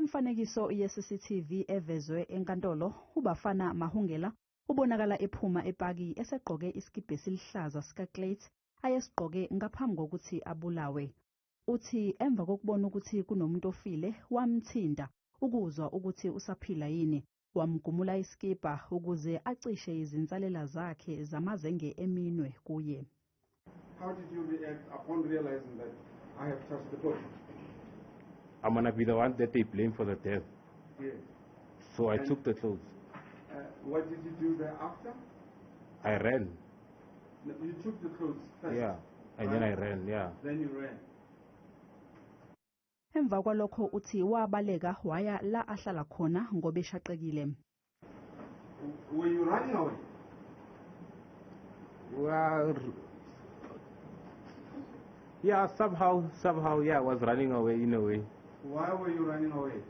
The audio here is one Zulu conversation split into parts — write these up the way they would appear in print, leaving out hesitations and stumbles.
Kwimfanekiso ye-CCTV evezwe enkantolo, uBafana Mahungela ubonakala ephuma epaki esegqoke isikibha esilihlaza sikaKluyts ayesigqoke ngaphambi kokuthi abulawe. Uthi emva kokubona ukuthi kunomuntu ofile wamthinta ukuzwa ukuthi usaphila yini, wamgumula isikibha ukuze acishe izinsalela zakhe zamazenge eminwe kuye. How did you react upon realizing that I have touched the body? I'm gonna be the one that they blame for the death. Yes. So I took the clothes. What did you do thereafter? I ran. No, you took the clothes first? Yeah, and then I ran, yeah. Then you ran? Emva kwalokho uthi wabaleka waya la ahlala khona ngoba eshaqekile. Were you running away? Well, yeah, somehow, yeah, I was running away in a way. Why were you running away?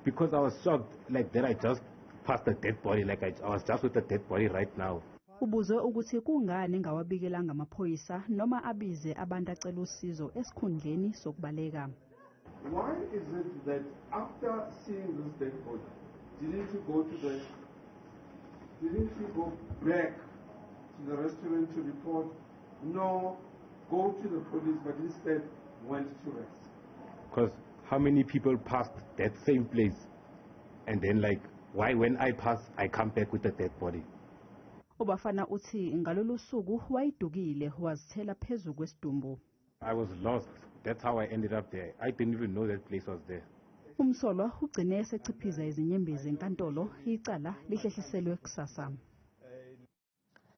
Because I was shocked, like that I just passed the dead body, like I was just with the dead body right now. Ubuzwe ukuthi kungani ngawabikelanga amaphoyisa noma abize abantu acela usizo esikhundleni sokubaleka. Why is it that after seeing this dead body, didn't you go back to the restaurant to report, no, go to the police, but instead went to rest? Because how many people passed that same place, and then like, why when I pass, I come back with a dead body? uBafana uthi ngalolu suku wayidukile wazithela phezulu kwesidumbu. I was lost. That's how I ended up there. I didn't even know that place was there. Umsolwa ugcine esechiphiza izinyembezi enkantolo, icala lihlehliselwe kusasa.